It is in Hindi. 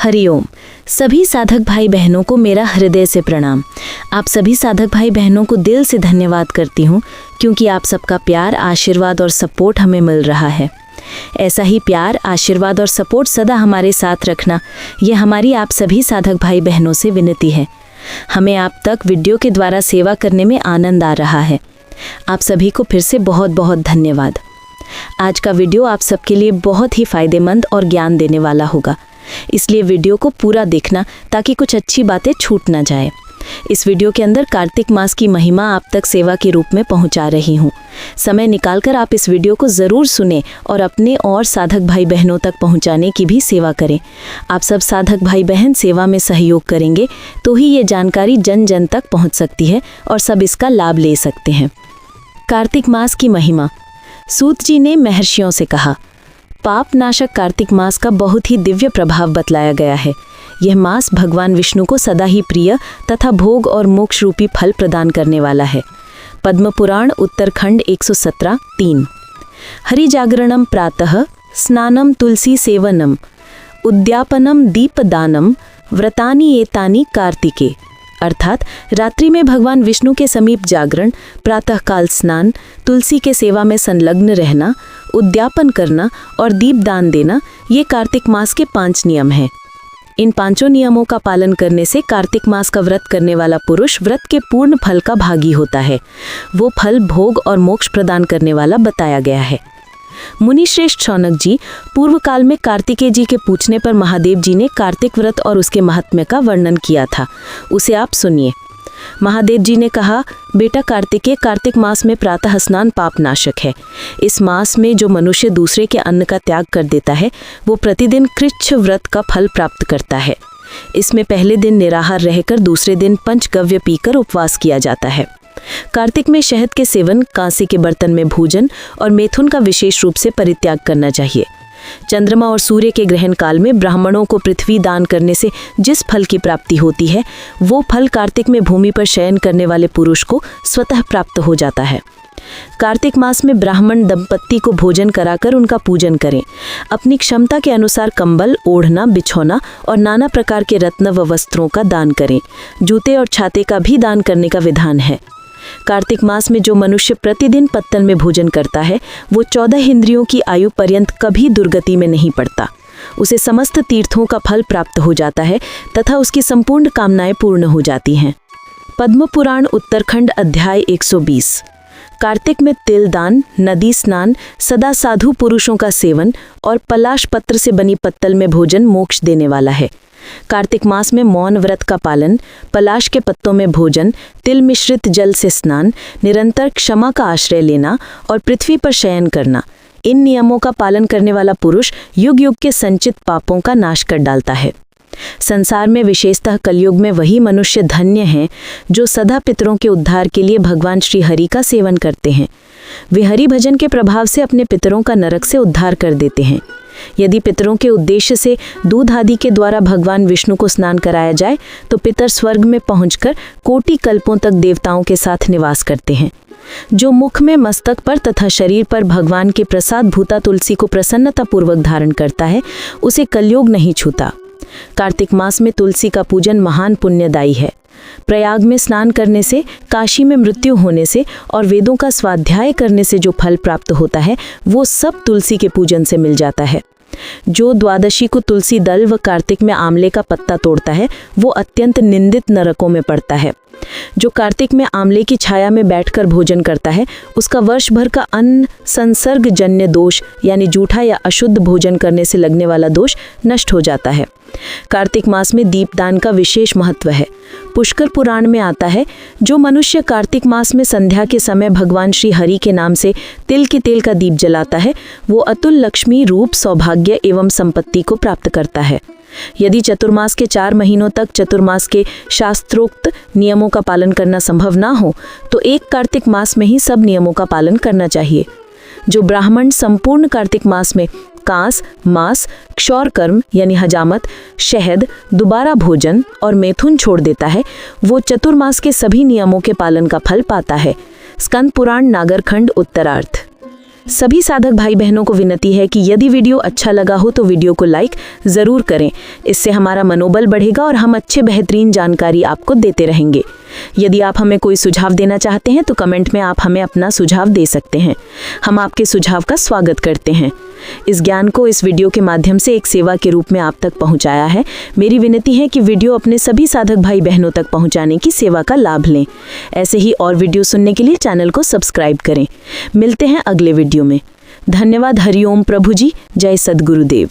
हरिओम। सभी साधक भाई बहनों को मेरा हृदय से प्रणाम। आप सभी साधक भाई बहनों को दिल से धन्यवाद करती हूँ क्योंकि आप सबका प्यार, आशीर्वाद और सपोर्ट हमें मिल रहा है। ऐसा ही प्यार, आशीर्वाद और सपोर्ट सदा हमारे साथ रखना, ये हमारी आप सभी साधक भाई बहनों से विनती है। हमें आप तक वीडियो के द्वारा सेवा करने में आनंद आ रहा है। आप सभी को फिर से बहुत बहुत धन्यवाद। आज का वीडियो आप सबके लिए बहुत ही फायदेमंद और ज्ञान देने वाला होगा, इसलिए वीडियो को पूरा देखना ताकि कुछ अच्छी बातें छूट ना जाए। इस वीडियो के अंदर कार्तिक मास की महिमा आप तक सेवा के रूप में पहुंचा रही हूं। समय निकालकर आप इस वीडियो को ज़रूर सुनें और अपने और साधक भाई बहनों तक पहुंचाने की भी सेवा करें। आप सब साधक भाई बहन सेवा में सहयोग करेंगे तो ही ये जानकारी जन जन तक पहुंच सकती है और सब इसका लाभ ले सकते हैं। कार्तिक मास की महिमा। सूत जी ने महर्षियों से कहा, पाप नाशक कार्तिक मास का बहुत ही दिव्य प्रभाव बतलाया गया है। यह मास भगवान विष्णु को सदा ही प्रिय तथा भोग और मोक्ष रूपी फल प्रदान करने वाला है। पद्म पुराण उत्तरखंड 117:3। हरि जागरणम प्रातः स्नानम तुलसी सेवनम उद्यापनम दीपदानम व्रतानि एतानि कार्तिके। अर्थात रात्रि में भगवान विष्णु के समीप जागरण, प्रातःकाल स्नान, तुलसी के सेवा में संलग्न रहना, उद्यापन करना और दीपदान देना, ये कार्तिक मास के 5 नियम हैं। इन 5 नियमों का पालन करने से कार्तिक मास का व्रत करने वाला पुरुष व्रत के पूर्ण फल का भागी होता है। वो फल भोग और मोक्ष प्रदान करने वाला बताया गया है। मुनि श्रेष्ठ शौनक जी पूर्व काल में कार्तिकेय जी के पूछने पर महादेव जी ने कार्तिक व्रत और उसके महात्म्य का वर्णन किया था। उसे आप सुनिए। महादेव जी ने कहा, बेटा कार्तिकेय, कार्तिक मास में प्रातः स्नान पाप नाशक है। इस मास में जो मनुष्य दूसरे के अन्न का त्याग कर देता है वो प्रतिदिन कृच्छ व्रत का फल प्राप्त करता है। इसमें पहले दिन निराहार रहकर दूसरे दिन पंचगव्य पीकर उपवास किया जाता है। कार्तिक में शहद के सेवन, कांसे के बर्तन में भोजन और मैथुन का विशेष रूप से परित्याग करना चाहिए। चंद्रमा और सूर्य के ग्रहण काल में ब्राह्मणों को पृथ्वी दान करने से जिस फल की प्राप्ति होती है वो फल कार्तिक में भूमि पर शयन करने वाले पुरुष को स्वतः प्राप्त हो जाता है। कार्तिक मास में ब्राह्मण दंपत्ति को भोजन कराकर उनका पूजन करें। अपनी क्षमता के अनुसार कंबल, ओढ़ना, बिछौना और नाना प्रकार के रत्न व वस्त्रों का दान करें। जूते और छाते का भी दान करने का विधान है। कार्तिक मास में जो मनुष्य प्रतिदिन पत्तल में भोजन करता है वो 14 इंद्रियों की आयु पर्यंत कभी दुर्गति में नहीं पड़ता। उसे समस्त तीर्थों का फल प्राप्त हो जाता है तथा उसकी संपूर्ण कामनाएं पूर्ण हो जाती हैं। पद्म पुराण उत्तरखंड अध्याय 120। कार्तिक में तिल दान, नदी स्नान, सदा साधु पुरुषों का सेवन और पलाश पत्र से बनी पत्तल में भोजन मोक्ष देने वाला है। कार्तिक मास में मौन व्रत का पालन, पलाश के पत्तों में भोजन, तिल मिश्रित जल से स्नान, निरंतर क्षमा का आश्रय लेना और पृथ्वी पर शयन करना, इन नियमों का पालन करने वाला पुरुष युग युग के संचित पापों का नाश कर डालता है। संसार में विशेषतः कलयुग में वही मनुष्य धन्य हैं जो सदा पितरों के उद्धार के लिए भगवान श्री हरि का सेवन करते हैं। वे हरि भजन के प्रभाव से अपने पितरों का नरक से उद्धार कर देते हैं। यदि पितरों के उद्देश्य से दूध आदि के द्वारा भगवान विष्णु को स्नान कराया जाए तो पितर स्वर्ग में पहुंचकर कोटि कल्पों तक देवताओं के साथ निवास करते हैं। जो मुख में, मस्तक पर तथा शरीर पर भगवान के प्रसाद भूता तुलसी को प्रसन्नतापूर्वक धारण करता है उसे कलयुग नहीं छूता। कार्तिक मास में तुलसी का पूजन महान पुण्यदायी है। प्रयाग में स्नान करने से, काशी में मृत्यु होने से और वेदों का स्वाध्याय करने से जो फल प्राप्त होता है वो सब तुलसी के पूजन से मिल जाता है। जो द्वादशी को तुलसी दल व कार्तिक में आंवले का पत्ता तोड़ता है वो अत्यंत निंदित नरकों में पड़ता है। जो कार्तिक में आंवले की छाया में बैठकर भोजन करता है उसका वर्ष भर का अन्न संसर्ग जन्य दोष यानी जूठा या अशुद्ध भोजन करने से लगने वाला दोष नष्ट हो जाता है। कार्तिक मास में दीपदान का विशेष महत्व है। पुष्कर पुराण में आता है, जो मनुष्य कार्तिक मास में संध्या के समय भगवान श्री हरि के नाम से तिल के तेल का दीप जलाता है वो अतुल लक्ष्मी, रूप, सौभाग्य एवं संपत्ति को प्राप्त करता है। यदि चतुर्मास के 4 महीनों तक चतुर्मास के शास्त्रोक्त नियमों का पालन करना संभव ना हो तो एक कार्तिक मास में ही सब नियमों का पालन करना चाहिए। जो ब्राह्मण संपूर्ण कार्तिक मास में कांस, मांस, क्षौर कर्म यानी हजामत, शहद, दोबारा भोजन और मैथुन छोड़ देता है वो चतुर्मास के सभी नियमों के पालन का फल पाता है। स्कंद पुराण नागरखंड उत्तरार्थ। सभी साधक भाई बहनों को विनती है कि यदि वीडियो अच्छा लगा हो तो वीडियो को लाइक ज़रूर करें। इससे हमारा मनोबल बढ़ेगा और हम अच्छे बेहतरीन जानकारी आपको देते रहेंगे। यदि आप हमें कोई सुझाव देना चाहते हैं तो कमेंट में आप हमें अपना सुझाव दे सकते हैं। हम आपके सुझाव का स्वागत करते हैं। इस ज्ञान को इस वीडियो के माध्यम से एक सेवा के रूप में आप तक पहुंचाया है। मेरी विनती है कि वीडियो अपने सभी साधक भाई बहनों तक पहुंचाने की सेवा का लाभ लें। ऐसे ही और वीडियो सुनने के लिए चैनल को सब्सक्राइब करें। मिलते हैं अगले वीडियो में। धन्यवाद। हरिओम प्रभु जी। जय सद्गुरुदेव।